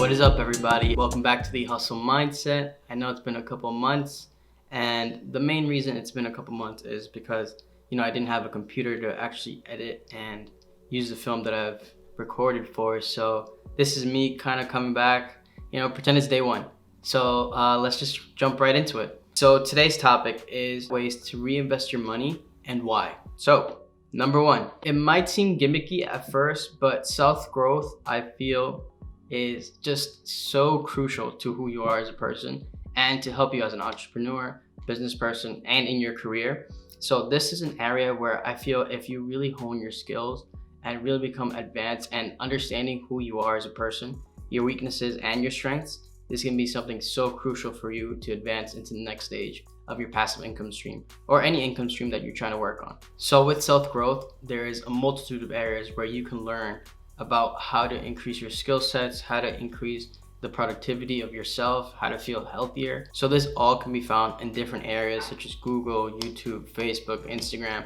What is up, everybody? Welcome back to the Hustle Mindset. I know it's been a couple months, and the main reason it's been a couple months is because, I didn't have a computer to actually edit and use the film that I've recorded for. So this is me kind of coming back, pretend it's day one. So let's just jump right into it. So today's topic is ways to reinvest your money and why. So number one, it might seem gimmicky at first, but self-growth, I feel, is just so crucial to who you are as a person and to help you as an entrepreneur, business person, and in your career. So this is an area where I feel if you really hone your skills and really become advanced and understanding who you are as a person, your weaknesses and your strengths, this can be something so crucial for you to advance into the next stage of your passive income stream or any income stream that you're trying to work on. So with self-growth, there is a multitude of areas where you can learn about how to increase your skill sets, how to increase the productivity of yourself, how to feel healthier. So this all can be found in different areas such as Google, YouTube, Facebook, Instagram.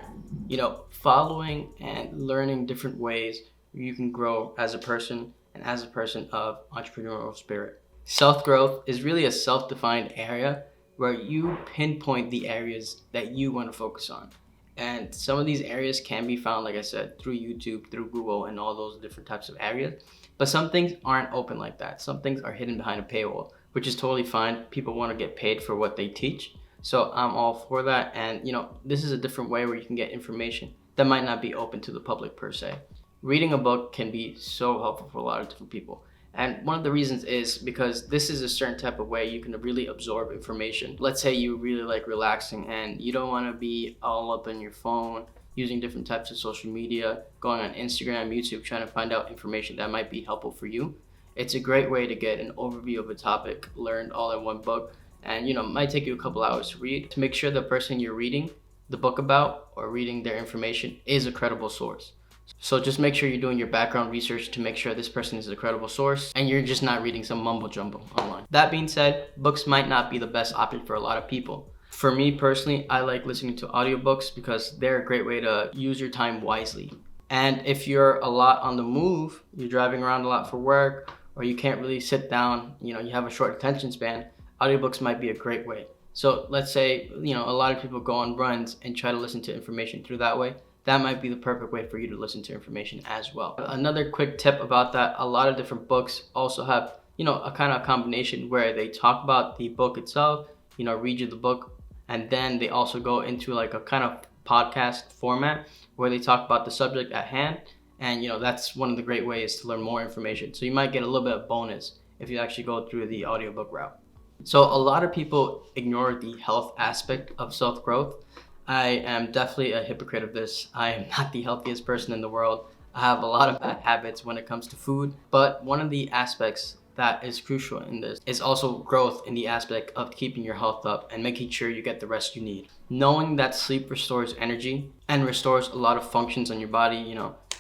Following and learning different ways you can grow as a person and as a person of entrepreneurial spirit. Self-growth is really a self-defined area where you pinpoint the areas that you want to focus on. And some of these areas can be found, like I said, through YouTube, through Google, and all those different types of areas. But some things aren't open like that. Some things are hidden behind a paywall, which is totally fine. People want to get paid for what they teach. So I'm all for that. And, this is a different way where you can get information that might not be open to the public per se. Reading a book can be so helpful for a lot of different people. And one of the reasons is because this is a certain type of way you can really absorb information. Let's say you really like relaxing and you don't want to be all up on your phone, using different types of social media, going on Instagram, YouTube, trying to find out information that might be helpful for you. It's a great way to get an overview of a topic learned all in one book. And, it might take you a couple hours to read to make sure the person you're reading the book about or reading their information is a credible source. So just make sure you're doing your background research to make sure this person is a credible source and you're just not reading some mumbo jumbo online. That being said, books might not be the best option for a lot of people. For me personally, I like listening to audiobooks because they're a great way to use your time wisely. And if you're a lot on the move, you're driving around a lot for work, or you can't really sit down, you have a short attention span, audiobooks might be a great way. So let's say, a lot of people go on runs and try to listen to information through that way. That might be the perfect way for you to listen to information as well. Another quick tip about that, a lot of different books also have, a kind of combination where they talk about the book itself, read you the book, and then they also go into like a kind of podcast format where they talk about the subject at hand. And, that's one of the great ways to learn more information. So you might get a little bit of bonus if you actually go through the audiobook route. So a lot of people ignore the health aspect of self-growth. I am definitely a hypocrite of this. I am not the healthiest person in the world. I have a lot of bad habits when it comes to food, but one of the aspects that is crucial in this is also growth in the aspect of keeping your health up and making sure you get the rest you need. Knowing that sleep restores energy and restores a lot of functions on your body,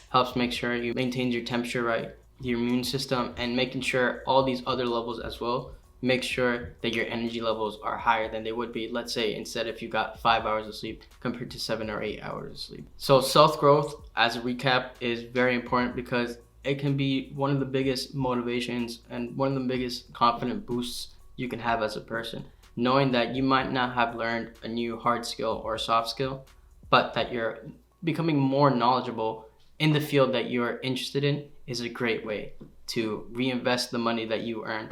helps make sure you maintain your temperature right, your immune system, and making sure all these other levels as well. Make sure that your energy levels are higher than they would be, let's say, instead if you got 5 hours of sleep compared to 7 or 8 hours of sleep. So self-growth, as a recap, is very important because it can be one of the biggest motivations and one of the biggest confident boosts you can have as a person. Knowing that you might not have learned a new hard skill or soft skill, but that you're becoming more knowledgeable in the field that you're interested in is a great way to reinvest the money that you earn.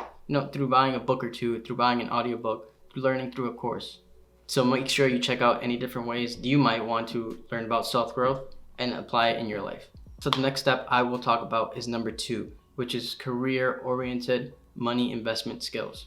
Through buying a book or two, through buying an audiobook, through learning through a course. So make sure you check out any different ways you might want to learn about self-growth and apply it in your life. So the next step I will talk about is number 2, which is career-oriented money investment skills.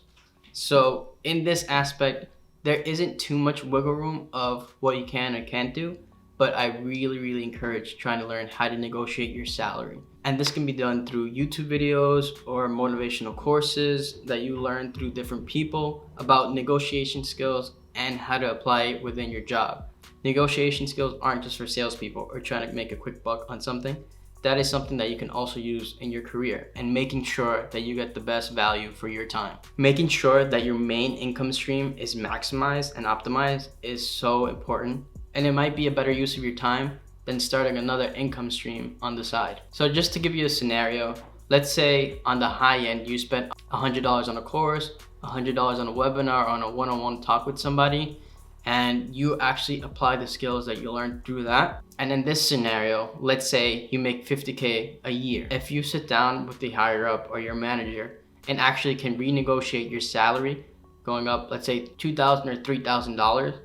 So in this aspect, there isn't too much wiggle room of what you can and can't do, but I really encourage trying to learn how to negotiate your salary. And this can be done through YouTube videos or motivational courses that you learn through different people about negotiation skills and how to apply it within your job. Negotiation skills aren't just for salespeople or trying to make a quick buck on something. That is something that you can also use in your career and making sure that you get the best value for your time. Making sure that your main income stream is maximized and optimized is so important. And it might be a better use of your time than starting another income stream on the side. So just to give you a scenario, Let's say on the high end, you spent $100 on a course, $100 on a webinar, on a one-on-one talk with somebody, and you actually apply the skills that you learned through that. And in this scenario, let's say you make 50K a year. If you sit down with the higher up or your manager and actually can renegotiate your salary going up, let's say $2,000 or $3,000,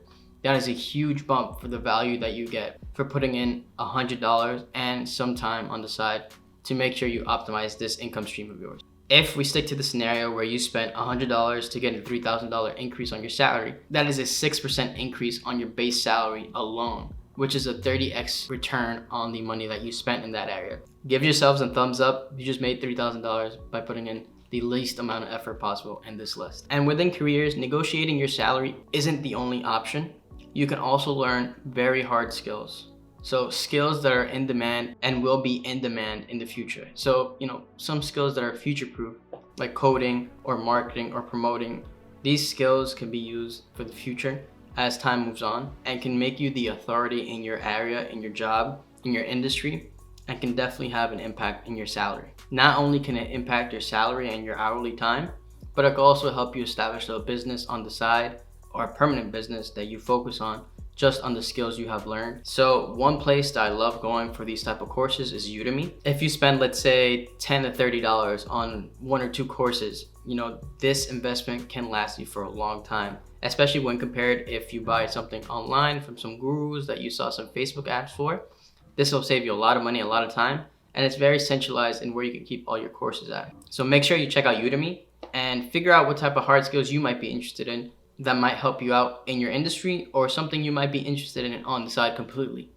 that is a huge bump for the value that you get for putting in $100 and some time on the side to make sure you optimize this income stream of yours. If we stick to the scenario where you spent $100 to get a $3,000 increase on your salary, that is a 6% increase on your base salary alone, which is a 30x return on the money that you spent in that area. Give yourselves a thumbs up. You just made $3,000 by putting in the least amount of effort possible in this list. And within careers, negotiating your salary isn't the only option. You can also learn very hard skills. So skills that are in demand and will be in demand in the future. So, some skills that are future-proof, like coding or marketing or promoting, these skills can be used for the future as time moves on and can make you the authority in your area, in your job, in your industry, and can definitely have an impact in your salary. Not only can it impact your salary and your hourly time, but it can also help you establish a business on the side or a permanent business that you focus on just on the skills you have learned. So one place that I love going for these type of courses is Udemy. If you spend, let's say, $10 to $30 on one or two courses, this investment can last you for a long time, especially when compared if you buy something online from some gurus that you saw some Facebook ads for. This will save you a lot of money, a lot of time, and it's very centralized in where you can keep all your courses at. So make sure you check out Udemy and figure out what type of hard skills you might be interested in that might help you out in your industry, or something you might be interested in on the side completely.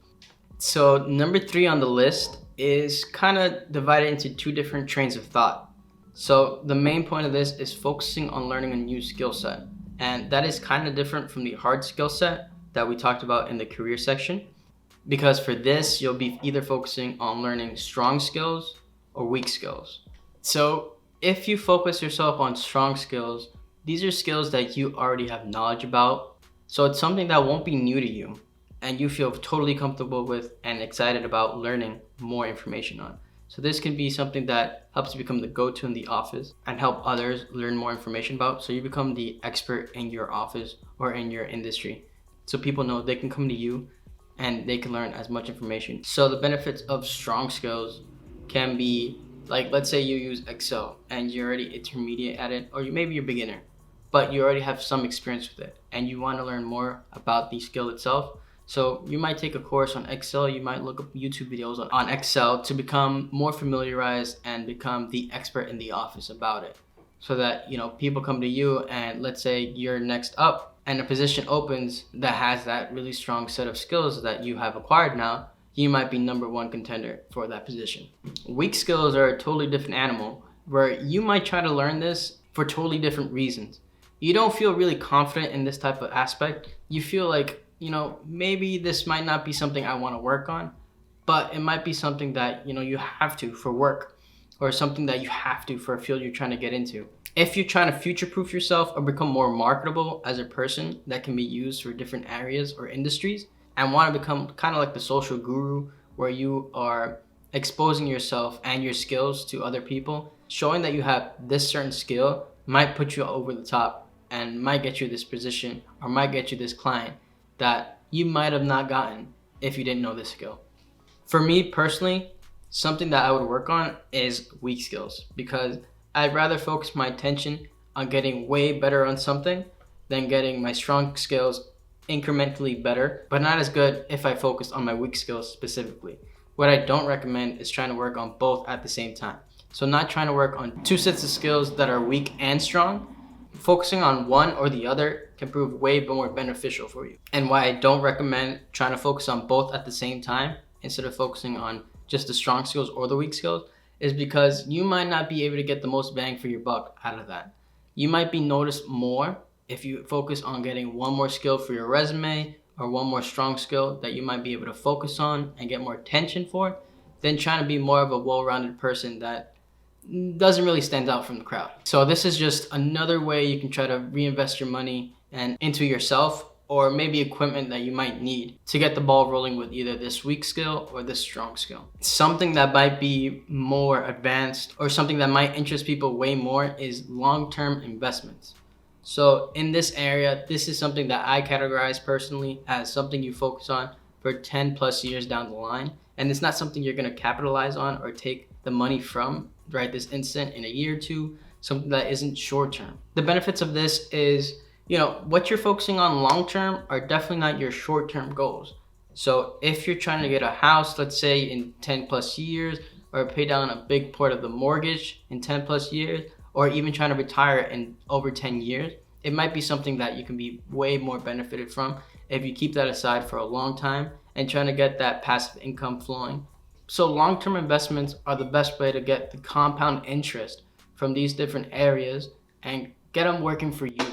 So number 3 on the list is kind of divided into 2 different trains of thought. So the main point of this is focusing on learning a new skill set. And that is kind of different from the hard skill set that we talked about in the career section. Because for this, you'll be either focusing on learning strong skills or weak skills. So if you focus yourself on strong skills, these are skills that you already have knowledge about. So it's something that won't be new to you and you feel totally comfortable with and excited about learning more information on. So this can be something that helps you become the go-to in the office and help others learn more information about. So you become the expert in your office or in your industry. So people know they can come to you and they can learn as much information. So the benefits of strong skills can be, like, let's say you use Excel and you're already intermediate at it, or maybe you're beginner, but you already have some experience with it and you want to learn more about the skill itself. So you might take a course on Excel, you might look up YouTube videos on Excel to become more familiarized and become the expert in the office about it. So that, people come to you and let's say you're next up and a position opens that has that really strong set of skills that you have acquired now, you might be number 1 contender for that position. Weak skills are a totally different animal where you might try to learn this for totally different reasons. You don't feel really confident in this type of aspect. You feel like, maybe this might not be something I want to work on, but it might be something that, you have to for work, or something that you have to for a field you're trying to get into. If you're trying to future-proof yourself or become more marketable as a person that can be used for different areas or industries, and want to become kind of like the social guru where you are exposing yourself and your skills to other people, showing that you have this certain skill might put you over the top and might get you this position or might get you this client that you might have not gotten if you didn't know this skill. For me personally, something that I would work on is weak skills, because I'd rather focus my attention on getting way better on something than getting my strong skills incrementally better, but not as good if I focus on my weak skills specifically. What I don't recommend is trying to work on both at the same time. So not trying to work on 2 sets of skills that are weak and strong. Focusing on one or the other can prove way more beneficial for you. And why I don't recommend trying to focus on both at the same time instead of focusing on just the strong skills or the weak skills is because you might not be able to get the most bang for your buck out of that. You might be noticed more if you focus on getting one more skill for your resume or one more strong skill that you might be able to focus on and get more attention for, than trying to be more of a well-rounded person that doesn't really stand out from the crowd. So this is just another way you can try to reinvest your money and into yourself or maybe equipment that you might need to get the ball rolling with either this weak skill or this strong skill. Something that might be more advanced or something that might interest people way more is long-term investments. So in this area, this is something that I categorize personally as something you focus on for 10 plus years down the line. And it's not something you're going to capitalize on or take the money from right this instant in a year or two, something that isn't short term. The benefits of this is, what you're focusing on long term are definitely not your short term goals. So if you're trying to get a house, let's say in 10 plus years, or pay down a big part of the mortgage in 10 plus years, or even trying to retire in over 10 years, it might be something that you can be way more benefited from if you keep that aside for a long time and trying to get that passive income flowing. So long-term investments are the best way to get the compound interest from these different areas and get them working for you.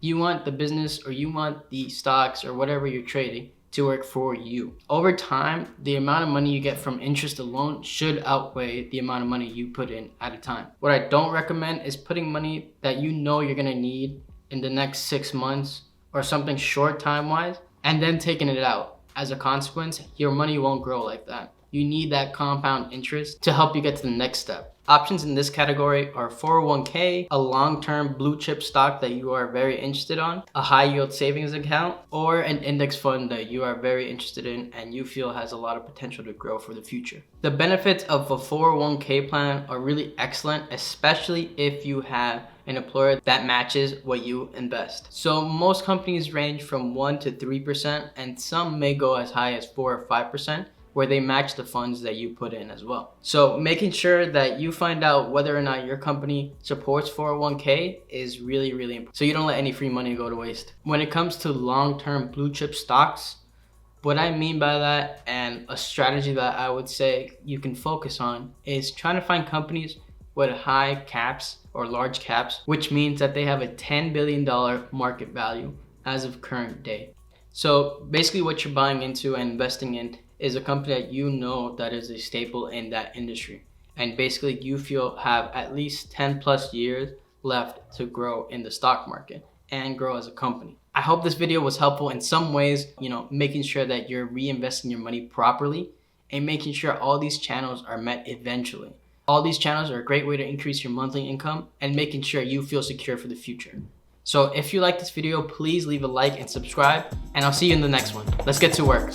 You want the business or you want the stocks or whatever you're trading to work for you. Over time, the amount of money you get from interest alone should outweigh the amount of money you put in at a time. What I don't recommend is putting money that you know you're gonna need in the next 6 months or something short time-wise, and then taking it out. As a consequence, your money won't grow like that. You need that compound interest to help you get to the next step. Options in this category are 401k, a long-term blue chip stock that you are very interested on, a high yield savings account, or an index fund that you are very interested in and you feel has a lot of potential to grow for the future. The benefits of a 401k plan are really excellent, especially if you have an employer that matches what you invest. So most companies range from 1 to 3%, and some may go as high as 4 or 5%. Where they match the funds that you put in as well. So making sure that you find out whether or not your company supports 401k is really, really important. So you don't let any free money go to waste. When it comes to long-term blue chip stocks, what I mean by that, and a strategy that I would say you can focus on, is trying to find companies with high caps or large caps, which means that they have a $10 billion market value as of current day. So basically what you're buying into and investing in is a company that you know that is a staple in that industry. And basically you feel have at least 10 plus years left to grow in the stock market and grow as a company. I hope this video was helpful in some ways, making sure that you're reinvesting your money properly and making sure all these channels are met eventually. All these channels are a great way to increase your monthly income and making sure you feel secure for the future. So if you like this video, please leave a like and subscribe, and I'll see you in the next one. Let's get to work.